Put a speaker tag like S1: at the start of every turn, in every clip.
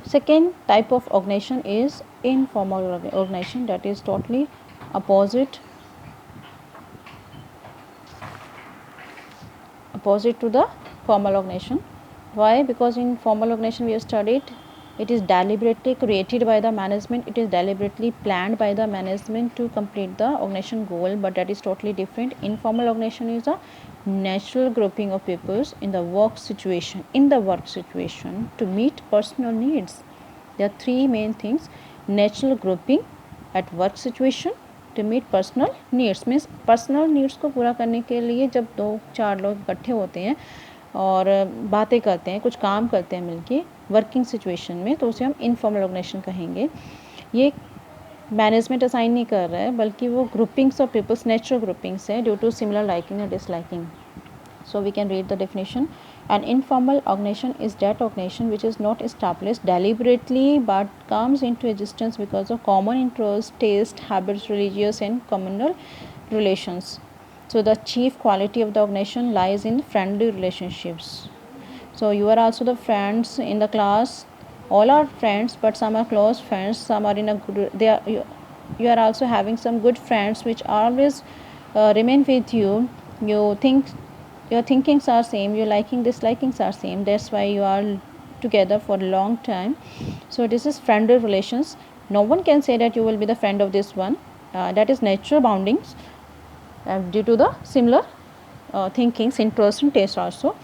S1: Second type of organization is informal organization, that is totally opposite to the formal organization. Why? Because in formal organization we have studied, it is deliberately created by the management, it is deliberately planned by the management to complete the organization goal, but that is totally different. Informal organization is a natural grouping of peoples in the work situation to meet personal needs. There are three main things: natural grouping at work situation, to meet personal needs, means personal needs को पूरा करने के लिए जब 2-4 लोग इकट्ठे होते हैं और बातें करते हैं, कुछ काम करते हैं मिलके वर्किंग सिचुएशन में, तो उसे हम इनफॉर्मल ऑर्गेनाइजेशन कहेंगे. ये मैनेजमेंट असाइन नहीं कर रहा है, बल्कि वो groupings of peoples, natural groupings है due to similar liking and disliking. So we can read the definition. An informal organization is that organization which is not established deliberately but comes into existence because of common interests, taste, habits, religious and communal relations. So the chief quality of the organization lies in friendly relationships. So you are also the friends in the class. All are friends, but some are close friends, some are in a good, you are also having some good friends which always remain with you. You think your thinkings are same, your liking dislikings are same, that's why you are together for a long time. So this is friendly relations. No one can say that you will be the friend of this one. That is natural boundings due to the similar thinkings, interest and taste also,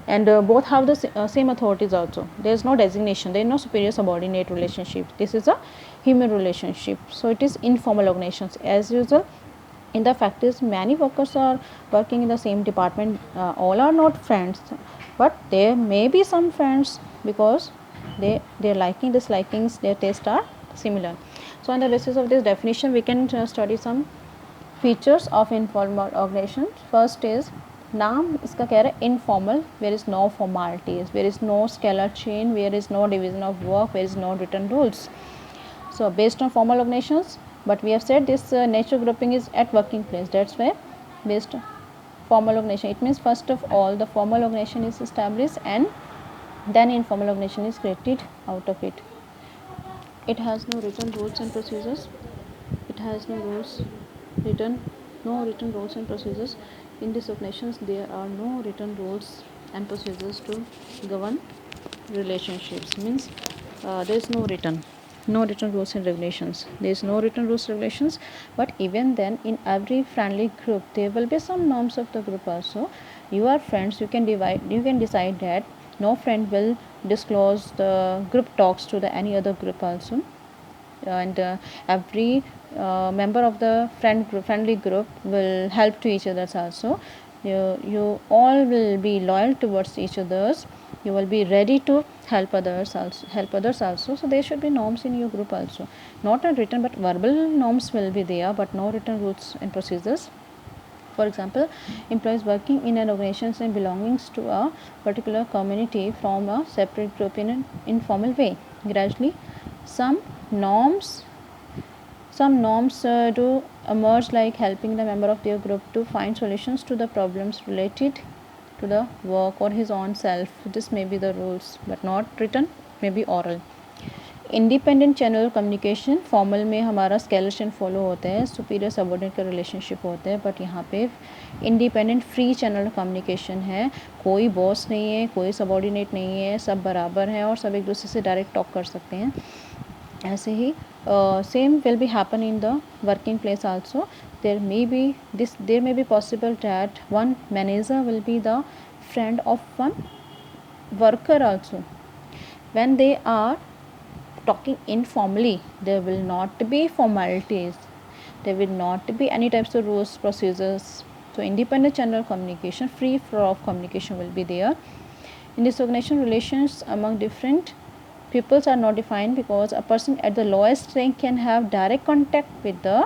S1: and both have the same authorities also. There is no designation, there is no superior subordinate relationship. This is a human relationship. So it is informal organizations. As usual, in the fact is many workers are working in the same department. All are not friends, but there may be some friends because their liking dislikings, their tastes are similar. So on the basis of this definition we can study some features of informal organization. First is नाम इसका कह रहा है informal, where is no formalities, where is no scalar chain, where is no division of work, where is no written rules. So based on formal organizations, but we have said this natural grouping is at working place, that's why based on formal organization. It means first of all the formal organization is established and then informal organization is created out of it. It has no written rules and procedures. It has no written rules and procedures. In these organizations there are no written rules and procedures to govern relationships. Means there is no written rules and regulations. There is no written rules and regulations, but even then in every friendly group there will be some norms of the group also. You are friends, you can decide that no friend will disclose the group talks to the any other group also, and every member of the friendly group will help to each others also. You all will be loyal towards each others. You will be ready to help others also. So there should be norms in your group also, not written but verbal norms will be there, but no written rules and procedures. For example, employees working in an organization and belongings to a particular community from a separate group in an informal way. Gradually some norms do emerge, like helping the member of their group to find solutions to the problems related to the work or his own self. This may be the rules, but not written, may be oral. Independent channel communication, formal में हमारा scalar and follow होता है, superior subordinate का relationship होता है, but यहाँ पे independent free channel communication है. कोई बॉस नहीं है, कोई सबऑर्डिनेट नहीं है, सब बराबर हैं और सब एक दूसरे से डायरेक्ट टॉक कर सकते हैं. ऐसे ही same will be happen in the working place also. There may be possible that one manager will be the friend of one worker also. When they are talking informally, there will not be formalities, there will not be any types of rules, procedures. So independent channel communication, free flow of communication will be there. In this organization, relations among different peoples are not defined, because a person at the lowest rank can have direct contact with the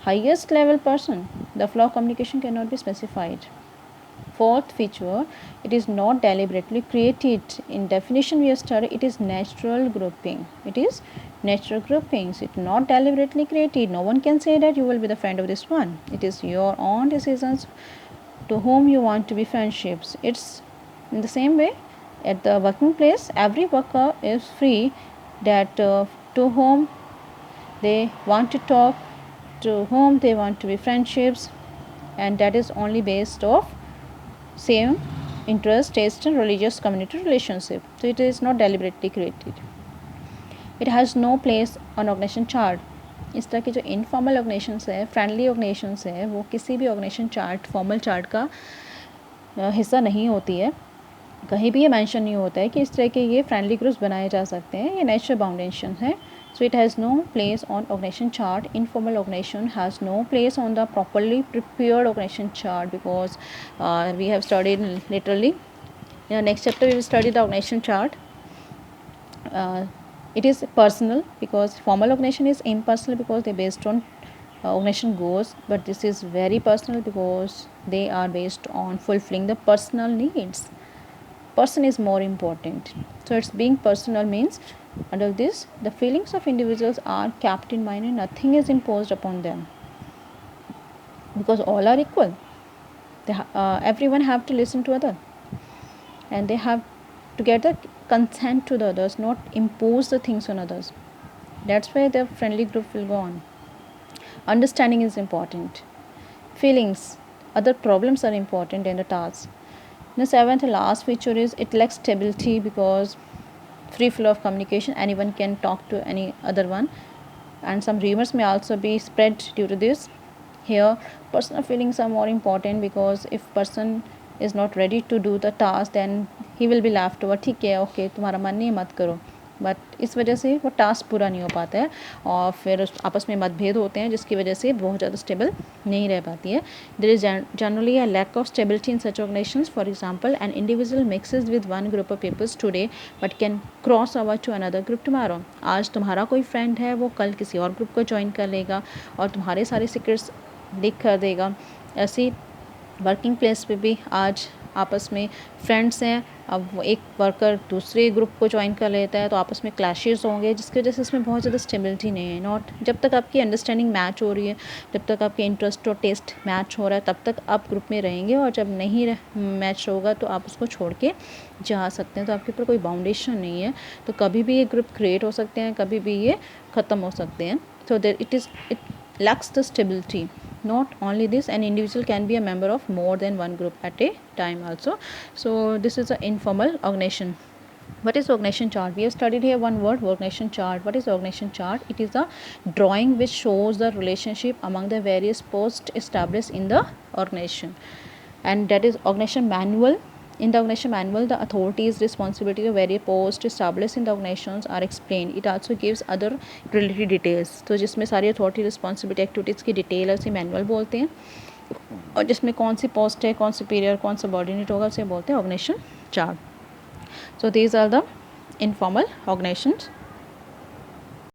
S1: highest level person. The flow of communication cannot be specified. Fourth feature, it is not deliberately created. In definition we have studied, it is natural grouping. It is natural groupings. It is not deliberately created. No one can say that you will be the friend of this one. It is your own decisions to whom you want to be friendships. It's in the same way At the working place, every worker is free that to whom they want to talk, to whom they want to be friendships, and that is only based of same interest, taste and religious community relationship. So it is not deliberately created. It has no place on organisation chart. इस तरह के जो informal organisations है, friendly organisations है, वो किसी भी organisation chart, formal chart का हिस्सा नहीं होती है. कहीं भी ये मेंशन नहीं होता है कि इस तरह के ये फ्रेंडली ग्रुप्स बनाए जा सकते हैं. ये नेचुरल बाउंडेशन है. So it has no place on organization chart. Informal organization has no place on the properly prepared organization chart because we have studied literally. In the next chapter we will study the organization chart. It is personal because formal organization is impersonal because they based on organization goals, but this is very personal because they are based on fulfilling the personal needs. Person is more important. So it's being personal means under this the feelings of individuals are kept in mind and nothing is imposed upon them because all are equal. Everyone have to listen to other and they have to get the consent to the others, not impose the things on others. That's why the friendly group will go on. Understanding is important. Feelings, other problems are important in the task. The seventh and last feature is it lacks stability because free flow of communication, anyone can talk to any other one, and some rumors may also be spread due to this. Here personal feelings are more important because if person is not ready to do the task then he will be left over. ठीक है, okay तुम्हारा मन नहीं मत करो, but इस वजह से वो टास्क पूरा नहीं हो पाता है और फिर आपस में मतभेद होते हैं जिसकी वजह से बहुत ज़्यादा स्टेबल नहीं रह पाती है. There is generally a lack of stability in such organisations. For example an individual mixes with one group of peoples today but can cross over to another group tomorrow. आज तुम्हारा कोई फ्रेंड है वो कल किसी और ग्रुप को join कर लेगा और तुम्हारे सारे सीक्रेट्स लीक कर देगा. ऐसी वर्किंग प्लेस पे भी आज आपस में फ्रेंड्स हैं, अब वो एक वर्कर दूसरे ग्रुप को ज्वाइन कर लेता है तो आपस में क्लैशेस होंगे जिसकी वजह से इसमें बहुत ज़्यादा स्टेबिलिटी नहीं है. नॉट जब तक आपकी अंडरस्टैंडिंग मैच हो रही है, जब तक आपके इंटरेस्ट और टेस्ट मैच हो रहा है तब तक आप ग्रुप में रहेंगे और जब नहीं मैच होगा तो आप उसको छोड़ के जा सकते हैं. तो आपके ऊपर कोई बाउंडेशन नहीं है तो कभी भी ये ग्रुप क्रिएट हो सकते हैं, कभी भी ये ख़त्म हो सकते हैं. So it lacks the stability. Not only this, an individual can be a member of more than one group at a time also. So this is an informal organization. What is organization chart? We have studied here one word, organization chart. What is organization chart? It is a drawing which shows the relationship among the various posts established in the organization, and that is organization manual. In the organization manual, the authorities, responsibility of various posts established in the organizations are explained. It also gives other related details. तो जिसमें सारी authority responsibility activities की detail है उसे manual बोलते हैं और जिसमें कौन सी पोस्ट है, कौन सुपीरियर, कौन सबॉर्डिनेट होगा उसे बोलते हैं organisation chart. So these are the informal organizations.